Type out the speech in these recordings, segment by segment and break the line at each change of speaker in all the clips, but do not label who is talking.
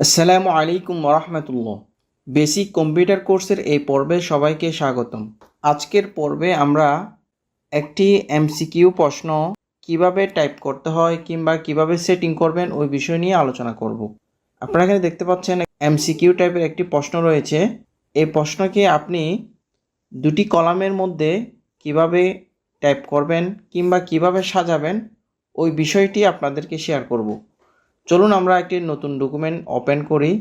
আসসালামু আলাইকুম ওরহমতুল্লাহ। বেসিক কম্পিউটার কোর্সের এই পর্বে সবাইকে স্বাগতম। আজকের পর্বে আমরা একটি এমসিকিউ প্রশ্ন কিভাবে টাইপ করতে হয় কিংবা কিভাবে সেটিং করবেন ওই বিষয় নিয়ে আলোচনা করব। আপনারা এখানে দেখতে পাচ্ছেন এমসিকিউ টাইপের একটি প্রশ্ন রয়েছে। এই প্রশ্নকে আপনি দুটি কলামের মধ্যে কিভাবে টাইপ করবেন কিংবা কিভাবে সাজাবেন ওই বিষয়টি আপনাদেরকে শেয়ার করব। চলুন আমরা একটি নতুন ডকুমেন্ট ওপেন করি।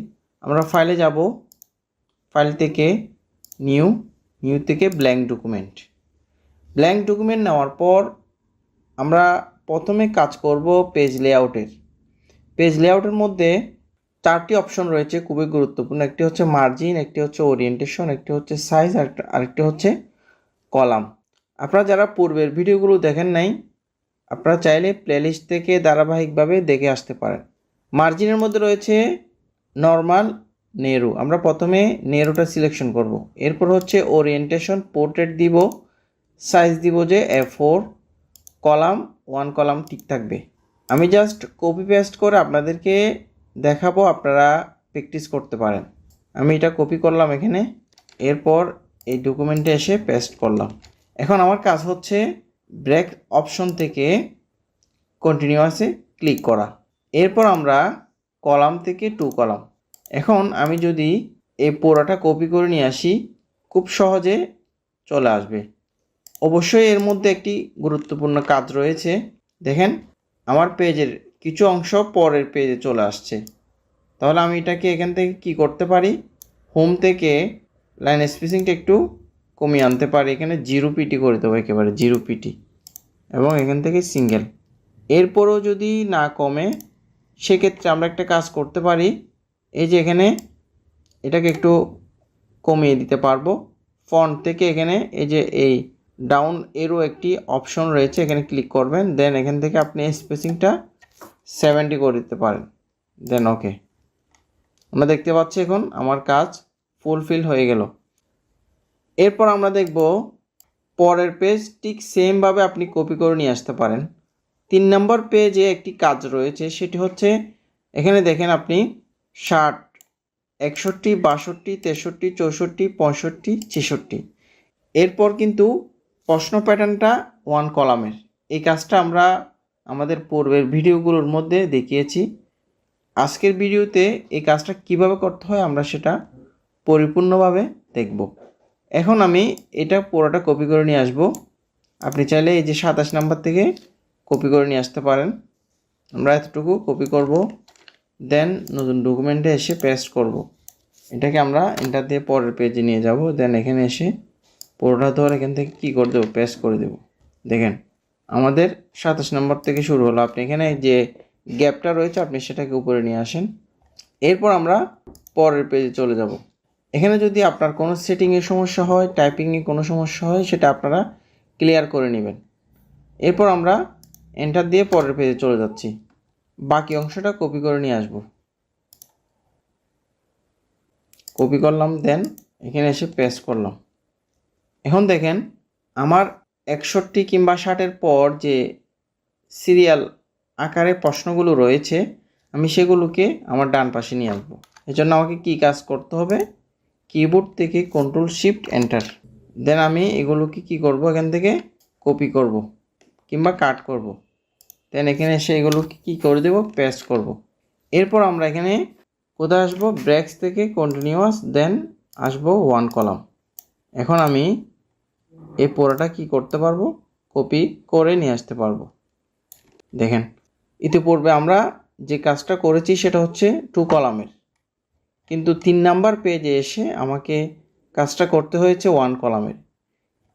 আমরা ফাইলে যাব, ফাইল থেকে নিউ থেকে ব্ল্যাঙ্ক ডকুমেন্ট নেওয়ার পর আমরা প্রথমে কাজ করব পেজ লেআউটের মধ্যে চারটি অপশন রয়েছে খুবই গুরুত্বপূর্ণ। একটি হচ্ছে মার্জিন, একটি হচ্ছে ওরিয়েন্টেশন, একটি হচ্ছে সাইজ, আরেকটি হচ্ছে কলাম। আপনারা যারা পূর্বের ভিডিওগুলো দেখেন নাই, আপনারা চাইলে প্লেলিস্ট থেকে ধারাবাহিকভাবে দেখে আসতে পারেন। মার্জিনের মধ্যে রয়েছে নর্মাল, নেরো। আমরা প্রথমে নেরোটা সিলেকশন করব। এরপর হচ্ছে ওরিয়েন্টেশন, পোর্ট্রেট দিব, সাইজ দিব যে A4, কলাম 1 কলাম ঠিক থাকবে। আমি জাস্ট কপি পেস্ট করে আপনাদেরকে দেখাবো, আপনারা প্র্যাকটিস করতে পারেন। আমি এটা কপি করলাম এখানে, এরপর এই ডকুমেন্টে এসে পেস্ট করলাম। এখন আমার কাজ হচ্ছে ব্রেক অপশন থেকে কন্টিনিউয়াসে ক্লিক করা। এরপর আমরা কলাম থেকে 2 কলাম। এখন আমি যদি এই পুরোটা কপি করে নিয়ে আসি, খুব সহজে চলে আসবে। অবশ্যই এর মধ্যে একটি গুরুত্বপূর্ণ কাজ রয়েছে। দেখেন, আমার পেজের কিছু অংশ পরের পেজে চলে আসছে। তাহলে আমি এটাকে এখান থেকে কি করতে পারি, হোম থেকে লাইন স্পেসিংটা একটু কমিয়ে আনতে পারি। এখানে 0 পিটি করে দেবো, একেবারে 0 পিটি, এবং এখান থেকে সিঙ্গেল। এরপরও যদি না কমে, সেক্ষেত্রে আমরা একটা কাজ করতে পারি, এই যে এখানে এটাকে একটু কমিয়ে দিতে পারবো। ফন্ট থেকে এখানে এই যে এই ডাউন এরও একটি অপশন রয়েছে, এখানে ক্লিক করবেন। দেন এখান থেকে আপনি স্পেসিংটা 70 করে দিতে পারেন। দেন ওকে। আমরা দেখতে পাচ্ছি এখন আমার কাজ ফুলফিল হয়ে গেল। এরপর আমরা দেখব পরের পেজ ঠিক সেমভাবে আপনি কপি করে নিয়ে আসতে পারেন। 3 নম্বর পেজে একটি কাজ রয়েছে, সেটি হচ্ছে এখানে দেখেন আপনি 60, 61, 62, 63, 64, 65, 66। এরপর কিন্তু প্রশ্ন প্যাটার্নটা 1 কলামের। এই কাজটা আমরা আমাদের পূর্বের ভিডিওগুলোর মধ্যে দেখিয়েছি। আজকের ভিডিওতে এই কাজটা কিভাবে করতে হয় আমরা সেটা পরিপূর্ণভাবে দেখব। এখন আমি এটা পুরোটা কপি করে নিয়ে আসব। আপনি চাইলে এই যে 27 নাম্বার থেকে কপি করে নিয়ে আসতে পারেন। আমরা এতটুকু কপি করব, দেন নতুন ডকুমেন্টে এসে পেস্ট করব। এটাকে আমরা এন্টার দিয়ে পরের পেজে নিয়ে যাব। দেন এখানে এসে পুরোটা ধরে এখান থেকে কী করে দেবো, পেস্ট করে দেব। দেখেন আমাদের 27 নম্বর থেকে শুরু হলো। আপনি এখানে যে গ্যাপটা রয়েছে আপনি সেটাকে উপরে নিয়ে আসেন। এরপর আমরা পরের পেজে চলে যাব। এখানে যদি আপনার কোনো সেটিংয়ে সমস্যা হয়, টাইপিংয়ে কোনো সমস্যা হয়, সেটা আপনারা ক্লিয়ার করে নেবেন। এরপর আমরা এন্টার দিয়ে পরের পেজে চলে যাচ্ছি। বাকি অংশটা কপি করে নিয়ে আসব। কপি করলাম, দেন এখানে এসে পেস্ট করলাম। এখন দেখেন আমার 61 কিংবা 60-এর পর যে সিরিয়াল আকারে প্রশ্নগুলো রয়েছে, আমি সেগুলোকে আমার ডান পাশে নিয়ে আসবো। এজন্য আমাকে কি কাজ করতে হবে, কিবোর্ড থেকে Ctrl+Shift+Enter। দেন আমি এগুলোকে কি করব, এখান থেকে কপি করব কিংবা কাট করব। দেন এখানে এসে এগুলোকে কি করে দেব, পেস্ট করব। এরপর আমরা এখানে কোথায় আসবো, ব্রেক্স থেকে কন্টিনিউয়াস, দেন আসবো 1 কলাম। এখন আমি এই পুরোটা কি করতে পারবো, কপি করে নিয়ে আসতে পারবো। দেখেন ইতিপূর্বে আমরা যে কাজটা করেছি সেটা হচ্ছে 2 কলামের, কিন্তু 3 নাম্বার পেজে এসে আমাকে কাজটা করতে হয়েছে 1 কলামের।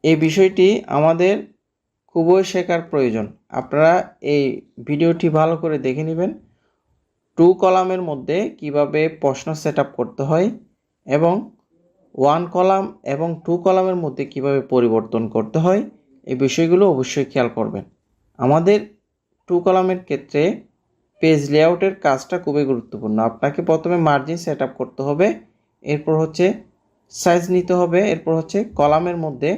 এই বিষয়টি আমাদের খুবই শেখার প্রয়োজন। আপনারা এই ভিডিওটি ভালো করে দেখে নেবেন। 2 কলামের মধ্যে কিভাবে প্রশ্ন সেট আপ করতে হয় এবং 1 কলাম এবং 2 কলামের মধ্যে কিভাবে পরিবর্তন করতে হয়, এই বিষয়গুলো অবশ্যই খেয়াল করবেন। আমাদের 2 কলামের ক্ষেত্রে পেজ লেআউটের কাজটা খুবই গুরুত্বপূর্ণ। আপনাকে প্রথমে মার্জিন সেট আপ করতে হবে, এরপর হচ্ছে সাইজ নিতে হবে, এরপর হচ্ছে কলামের মধ্যে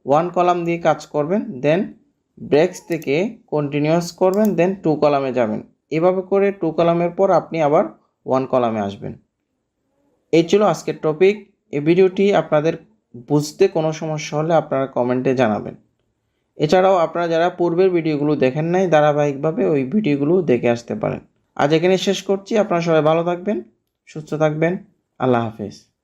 1 কলাম দিয়ে কাজ করবেন, দেন ব্রেক্স থেকে কন্টিনিউয়াস করবেন, দেন 2 কলামে যাবেন। এভাবে করে 2 কলামের পর আপনি আবার ওয়ান কলামে আসবেন। এই ছিল আজকের টপিক। এই ভিডিওটি আপনাদের বুঝতে কোনো সমস্যা হলে আপনারা কমেন্টে জানাবেন। এছাড়াও আপনারা যারা পূর্বের ভিডিওগুলো দেখেন নাই ধারাবাহিকভাবে ওই ভিডিওগুলো দেখে আসতে পারেন। আজ এখানে শেষ করছি। আপনারা সবাই ভালো থাকবেন, সুস্থ থাকবেন। আল্লাহ হাফেজ।